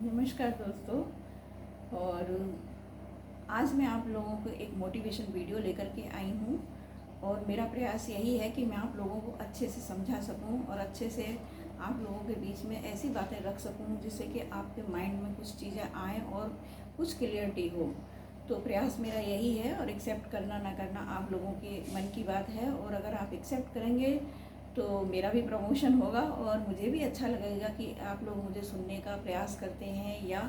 नमस्कार दोस्तों। और आज मैं आप लोगों को एक मोटिवेशन वीडियो लेकर के आई हूँ और मेरा प्रयास यही है कि मैं आप लोगों को अच्छे से समझा सकूँ और अच्छे से आप लोगों के बीच में ऐसी बातें रख सकूँ जिससे कि आपके माइंड में कुछ चीज़ें आएँ और कुछ क्लियरिटी हो। तो प्रयास मेरा यही है और एक्सेप्ट करना ना करना आप लोगों के मन की बात है। और अगर आप एक्सेप्ट करेंगे तो मेरा भी प्रमोशन होगा और मुझे भी अच्छा लगेगा कि आप लोग मुझे सुनने का प्रयास करते हैं या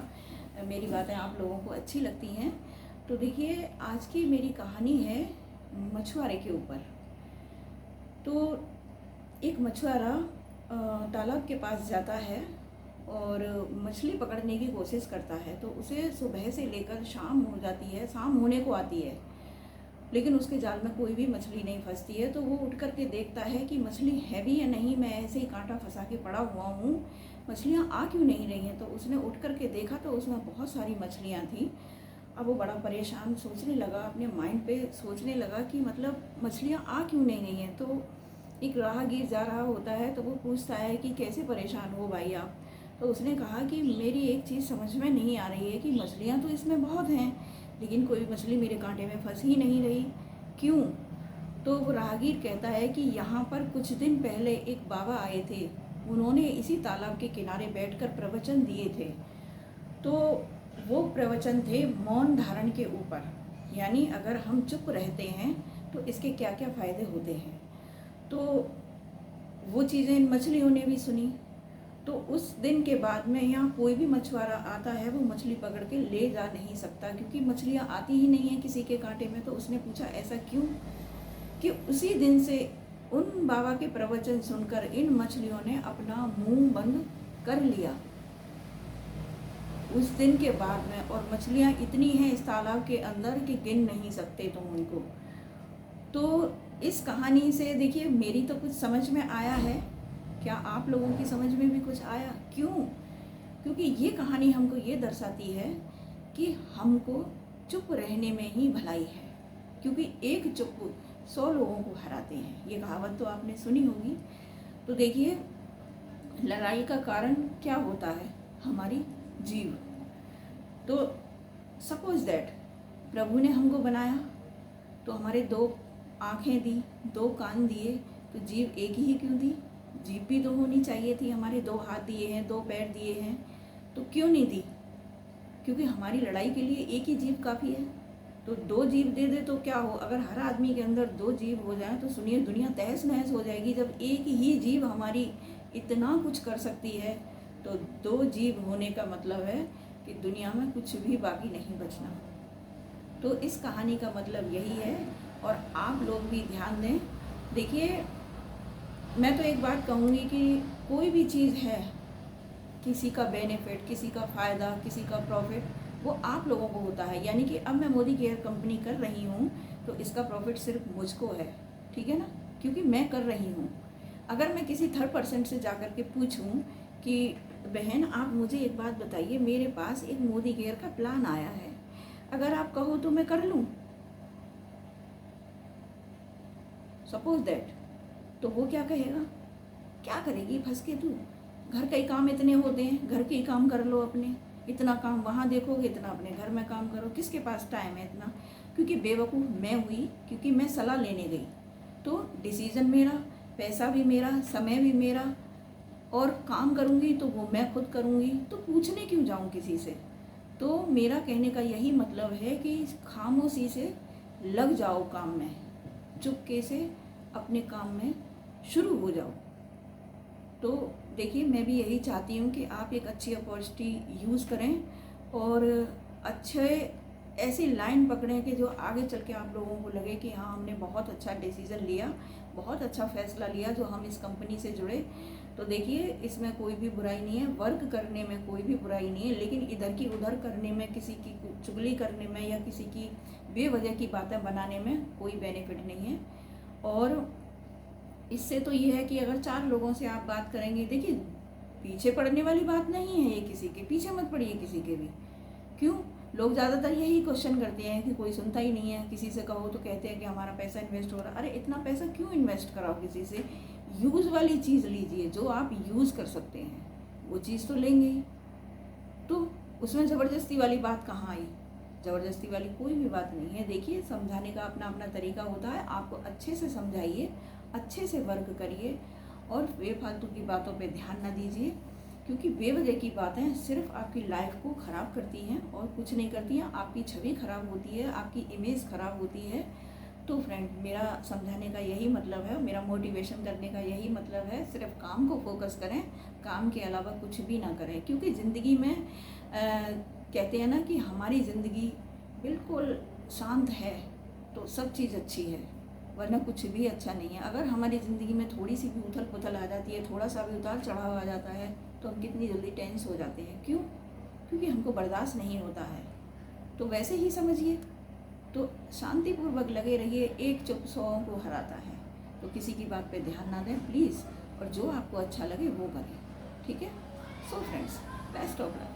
मेरी बातें आप लोगों को अच्छी लगती हैं। तो देखिए, आज की मेरी कहानी है मछुआरे के ऊपर। तो एक मछुआरा तालाब के पास जाता है और मछली पकड़ने की कोशिश करता है। तो उसे सुबह से लेकर शाम हो जाती है, शाम होने को आती है, लेकिन उसके जाल में कोई भी मछली नहीं फंसती है। तो वो उठ कर के देखता है कि मछली है भी या नहीं, मैं ऐसे ही कांटा फंसा के पड़ा हुआ हूँ, मछलियाँ आ क्यों नहीं रही हैं। तो उसने उठ कर के देखा तो उसमें बहुत सारी मछलियाँ थीं। अब वो बड़ा परेशान सोचने लगा, अपने माइंड पे सोचने लगा कि मतलब मछलियाँ आ क्यों नहीं रही हैं। तो एक राहगीर जा रहा होता है तो वो पूछता है कि कैसे परेशान हो भाई आप। तो उसने कहा कि मेरी एक चीज़ समझ में नहीं आ रही है कि मछलियाँ तो इसमें बहुत हैं, लेकिन कोई मछली मेरे कांटे में फंस ही नहीं रही, क्यों। तो वो राहगीर कहता है कि यहाँ पर कुछ दिन पहले एक बाबा आए थे, उन्होंने इसी तालाब के किनारे बैठकर प्रवचन दिए थे। तो वो प्रवचन थे मौन धारण के ऊपर, यानी अगर हम चुप रहते हैं तो इसके क्या क्या फ़ायदे होते हैं। तो वो चीज़ें इन मछलियों ने भी सुनी। तो उस दिन के बाद में यहाँ कोई भी मछुआरा आता है वो मछली पकड़ के ले जा नहीं सकता, क्योंकि मछलियाँ आती ही नहीं हैं किसी के कांटे में। तो उसने पूछा ऐसा क्यों, कि उसी दिन से उन बाबा के प्रवचन सुनकर इन मछलियों ने अपना मुंह बंद कर लिया उस दिन के बाद में। और मछलियाँ इतनी हैं इस तालाब के अंदर कि गिन नहीं सकते तुम उनको। तो इस कहानी से देखिए, मेरी तो कुछ समझ में आया है, क्या आप लोगों की समझ में भी कुछ आया? क्यों? क्योंकि ये कहानी हमको ये दर्शाती है कि हमको चुप रहने में ही भलाई है, क्योंकि एक चुप 100 लोगों को हराते हैं। ये कहावत तो आपने सुनी होगी। तो देखिए, लड़ाई का कारण क्या होता है? हमारी जीव। तो सपोज दैट प्रभु ने हमको बनाया तो हमारे 2 आँखें दी, 2 कान दिए, तो जीव एक ही क्यों दी? जीभ भी तो होनी चाहिए थी। हमारे 2 हाथ दिए हैं, 2 पैर दिए हैं, तो क्यों नहीं दी? क्योंकि हमारी लड़ाई के लिए एक ही जीभ काफ़ी है। तो 2 जीभ दे दे तो क्या हो? अगर हर आदमी के अंदर 2 जीभ हो जाए तो सुनिए दुनिया तहस नहस हो जाएगी। जब एक ही जीभ हमारी इतना कुछ कर सकती है तो 2 जीभ होने का मतलब है कि दुनिया में कुछ भी बाकी नहीं बचना। तो इस कहानी का मतलब यही है और आप लोग भी ध्यान दें। देखिए, मैं तो एक बात कहूँगी कि कोई भी चीज़ है, किसी का बेनिफिट, किसी का फ़ायदा, किसी का प्रॉफिट, वो आप लोगों को होता है। यानी कि अब मैं मोदी केयर कंपनी कर रही हूँ तो इसका प्रॉफिट सिर्फ मुझको है, ठीक है ना, क्योंकि मैं कर रही हूँ। अगर मैं किसी थर्ड पर्सन से जाकर के पूछूँ कि बहन आप मुझे एक बात बताइए, मेरे पास एक मोदी केयर का प्लान आया है, अगर आप कहो तो मैं कर लूँ, सपोज दैट, तो वो क्या कहेगा? क्या करेगी फंस के तू? घर के ही काम इतने होते हैं, घर के ही काम कर लो अपने, इतना काम वहाँ देखोगे, इतना अपने घर में काम करो, किसके पास टाइम है इतना? क्योंकि बेवकूफ़ मैं हुई, क्योंकि मैं सलाह लेने गई तो डिसीज़न मेरा, पैसा भी मेरा, समय भी मेरा, और काम करूँगी तो वो मैं खुद करूँगी, तो पूछने क्यों जाऊँ किसी से। तो मेरा कहने का यही मतलब है कि खामोशी से लग जाओ काम में, चुपके से अपने काम में शुरू हो जाओ। तो देखिए, मैं भी यही चाहती हूँ कि आप एक अच्छी अपॉर्चुनिटी यूज़ करें और अच्छे ऐसी लाइन पकड़ें कि जो आगे चल के आप लोगों को लगे कि हाँ, हमने बहुत अच्छा डिसीज़न लिया, बहुत अच्छा फैसला लिया जो हम इस कंपनी से जुड़े। तो देखिए, इसमें कोई भी बुराई नहीं है, वर्क करने में कोई भी बुराई नहीं है, लेकिन इधर की उधर करने में, किसी की चुगली करने में या किसी की बेवजह की बातें बनाने में कोई बेनिफिट नहीं है। और इससे तो ये है कि अगर 4 लोगों से आप बात करेंगे, देखिए पीछे पड़ने वाली बात नहीं है ये, किसी के पीछे मत पड़िए किसी के भी। क्यों? लोग ज़्यादातर यही क्वेश्चन करते हैं कि कोई सुनता ही नहीं है, किसी से कहो तो कहते हैं कि हमारा पैसा इन्वेस्ट हो रहा है। अरे इतना पैसा क्यों इन्वेस्ट कराओ किसी से? यूज़ वाली चीज़ लीजिए, जो आप यूज़ कर सकते हैं वो चीज़ तो लेंगे ही। तो उसमें ज़बरदस्ती वाली बात कहाँ आई? ज़बरदस्ती वाली कोई भी बात नहीं है। देखिए, समझाने का अपना अपना तरीका होता है। आपको अच्छे से समझाइए, अच्छे से वर्क करिए और बेफालतू की बातों पे ध्यान ना दीजिए, क्योंकि बेवजह की बातें सिर्फ आपकी लाइफ को ख़राब करती हैं और कुछ नहीं करती हैं। आपकी छवि ख़राब होती है, आपकी इमेज ख़राब होती है। तो फ्रेंड, मेरा समझाने का यही मतलब है, मेरा मोटिवेशन करने का यही मतलब है, सिर्फ काम को फोकस करें, काम के अलावा कुछ भी ना करें। क्योंकि ज़िंदगी में कहते हैं ना कि हमारी ज़िंदगी बिल्कुल शांत है तो सब चीज़ अच्छी है, वरना कुछ भी अच्छा नहीं है। अगर हमारी ज़िंदगी में थोड़ी सी भी उथल पुथल आ जाती है, थोड़ा सा भी उतार चढ़ाव आ जाता है, तो हम कितनी जल्दी टेंस हो जाते हैं। क्यों? क्योंकि हमको बर्दाश्त नहीं होता है। तो वैसे ही समझिए, तो शांतिपूर्वक लगे रहिए, एक चुप 100 को हराता है। तो किसी की बात पे ध्यान ना दें प्लीज़, और जो आपको अच्छा लगे वो करें, ठीक है? So friends, best of luck.